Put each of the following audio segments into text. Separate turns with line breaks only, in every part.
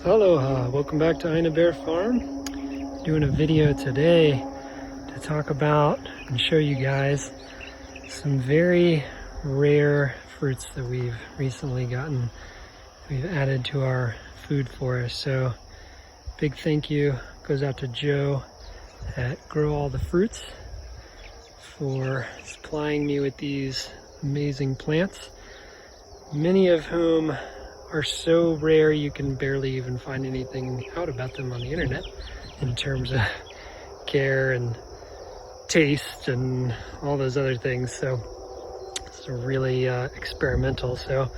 Aloha, welcome back to Bear Farm. Doing a video today to talk about and show you guys some very rare fruits that we've recently gotten. We've added to our food forest. So big thank you goes out to Joe at Grow All the Fruits for supplying me with these amazing plants, many of whom are so rare you can barely even find anything out about them on the internet in terms of care and taste and all those other things. So it's really experimental. So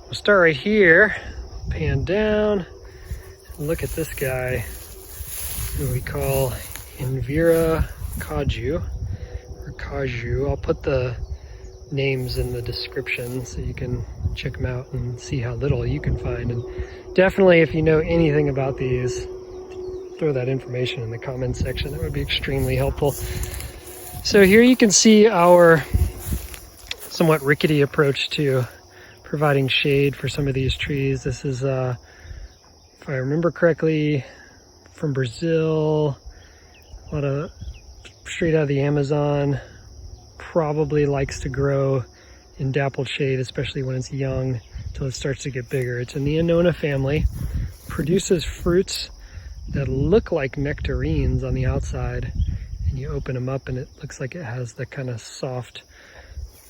we'll start right here, pan down, and look at this guy who we call Envira Caju or Kaju. I'll put the names in the description so you can check them out and see how little you can find. And definitely, if you know anything about these, throw that information in the comments section. That would be extremely helpful. So here you can see our somewhat rickety approach to providing shade for some of these trees. This is, if I remember correctly, from Brazil, a lot of straight out of the Amazon. Probably likes to grow in dappled shade, especially when it's young, until it starts to get bigger. It's in the Annona family, produces fruits that look like nectarines on the outside, and you open them up and it looks like it has the kind of soft,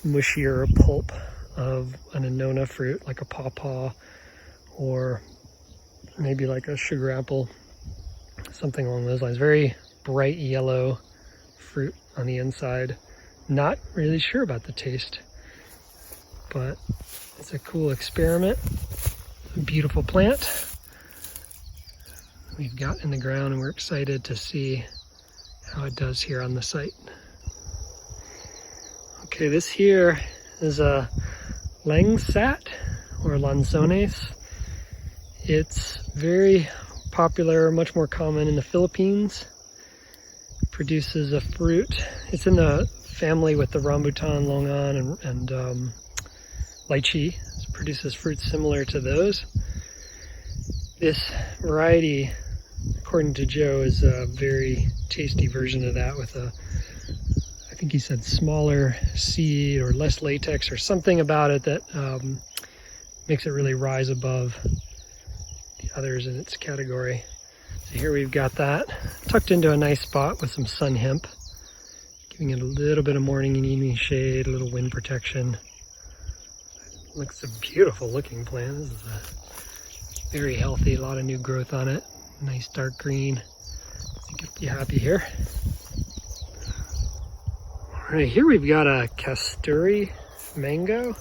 mushier pulp of an Annona fruit, like a pawpaw or maybe like a sugar apple, something along those lines. Very bright yellow fruit on the inside. Not really sure about the taste, but it's a cool experiment. A beautiful plant we've got in the ground, and we're excited to see how it does here on the site. Okay, this here is a Langsat or Lanzones. It's very popular, much more common in the Philippines. Produces a fruit. It's in the family with the rambutan, longan, and lychee. It produces fruits similar to those. This variety, according to Joe, is a very tasty version of that with a, I think he said, smaller seed or less latex or something about it that makes it really rise above the others in its category. So here we've got that tucked into a nice spot with some sun hemp, giving it a little bit of morning and evening shade, a little wind protection. Looks a beautiful looking plant. This is a very healthy, a lot of new growth on it. Nice dark green. I think you'll be happy here. All right, here we've got a Kasturi Mango.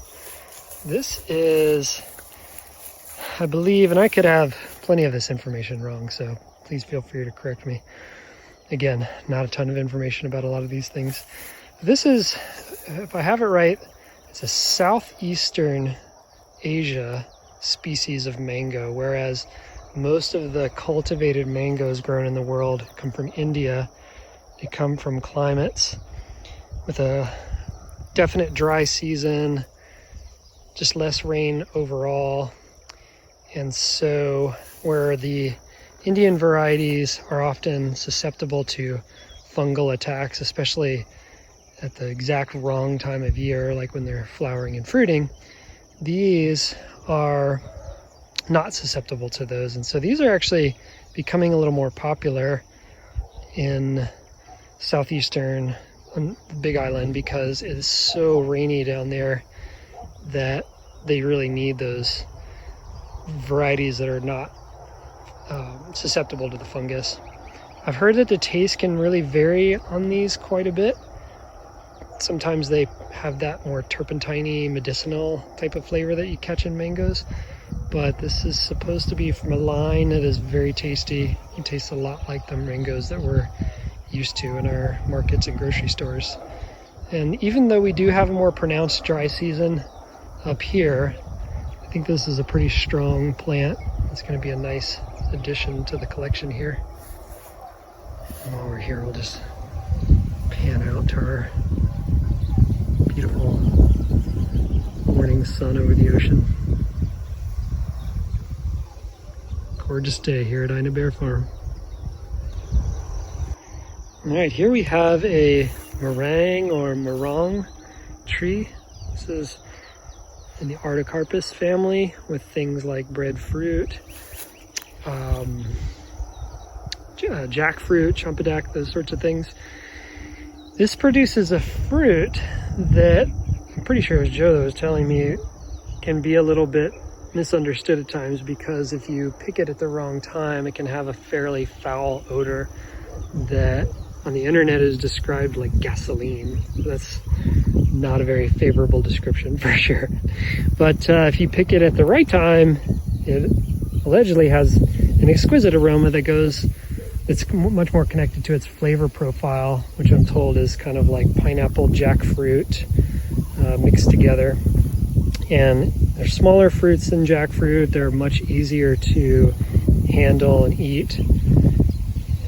This is, I believe, and I could have plenty of this information wrong, so please feel free to correct me. Again, not a ton of information about a lot of these things. This is, if I have it right, it's a Southeastern Asia species of mango, whereas most of the cultivated mangoes grown in the world come from India. They come from climates with a definite dry season, just less rain overall. And so where the Indian varieties are often susceptible to fungal attacks, especially at the exact wrong time of year, like when they're flowering and fruiting, these are not susceptible to those. And so these are actually becoming a little more popular in southeastern on the Big Island because it is so rainy down there that they really need those varieties that are not susceptible to the fungus. I've heard that the taste can really vary on these quite a bit. Sometimes they have that more turpentine-y, medicinal type of flavor that you catch in mangoes, but this is supposed to be from a line that is very tasty. It tastes a lot like the mangoes that we're used to in our markets and grocery stores. And even though we do have a more pronounced dry season up here, I think this is a pretty strong plant. It's going to be a nice addition to the collection here. And while we're here, we'll just pan out to our beautiful morning sun over the ocean. Gorgeous day here at Ina Bear Farm. All right, here we have a meringue or marang tree. This is in the Artocarpus family with things like breadfruit, jackfruit, champidak, those sorts of things. This produces a fruit that I'm pretty sure it was Joe that was telling me can be a little bit misunderstood at times, because if you pick it at the wrong time, it can have a fairly foul odor that on the internet is described like gasoline. That's not a very favorable description for sure. But if you pick it at the right time, it allegedly has an exquisite aroma that's much more connected to its flavor profile, which I'm told is kind of like pineapple, jackfruit mixed together. And they're smaller fruits than jackfruit. They're much easier to handle and eat.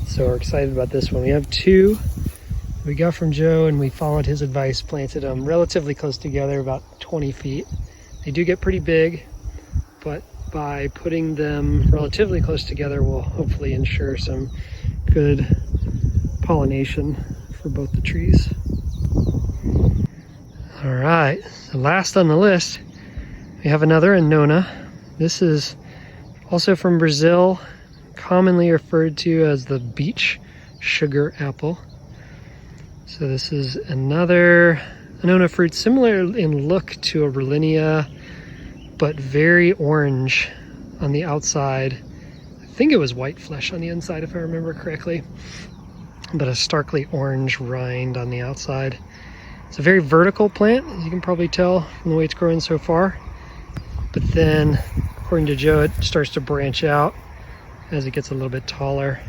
So we're excited about this one. We have two we got from Joe, and we followed his advice, planted them relatively close together, about 20 feet. They do get pretty big, but by putting them relatively close together, we'll hopefully ensure some good pollination for both the trees. All right, the last on the list, we have another Annona. This is also from Brazil, commonly referred to as the Beech sugar apple. So this is another Annona fruit, similar in look to a Rollinia, but very orange on the outside. I think it was white flesh on the inside, if I remember correctly, but a starkly orange rind on the outside. It's a very vertical plant, as you can probably tell from the way it's growing so far. But then, according to Joe, it starts to branch out as it gets a little bit taller.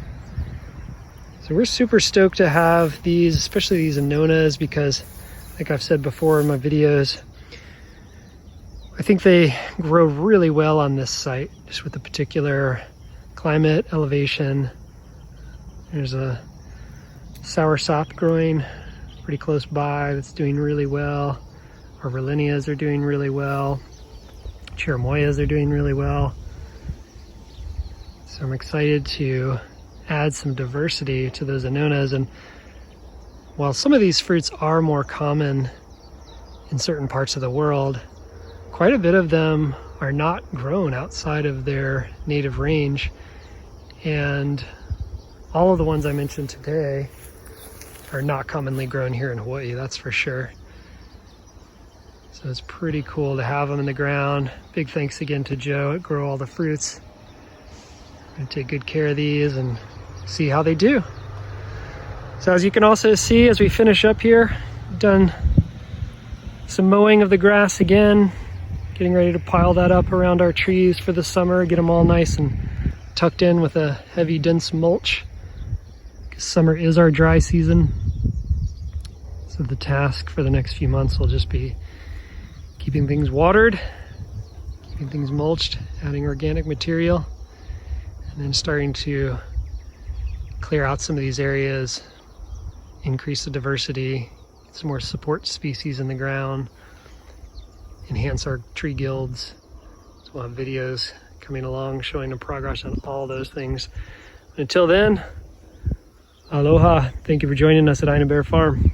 So we're super stoked to have these, especially these Annonas, because like I've said before in my videos, I think they grow really well on this site, just with the particular climate, elevation. There's a soursop growing pretty close by that's doing really well. Our Rolinias are doing really well. Cherimoyas are doing really well. So I'm excited to add some diversity to those Annonas. And while some of these fruits are more common in certain parts of the world, quite a bit of them are not grown outside of their native range. And all of the ones I mentioned today are not commonly grown here in Hawaii, that's for sure. So it's pretty cool to have them in the ground. Big thanks again to Joe at Grow All the Fruits. I'm gonna take good care of these and see how they do. So as you can also see, as we finish up here, I've done some mowing of the grass again, getting ready to pile that up around our trees for the summer, get them all nice and tucked in with a heavy, dense mulch. Because summer is our dry season. So the task for the next few months will just be keeping things watered, keeping things mulched, adding organic material, and then starting to clear out some of these areas, increase the diversity, get some more support species in the ground, enhance our tree guilds. So we'll have videos coming along showing the progress on all those things. Until then, aloha. Thank you for joining us at Ina Bear Farm.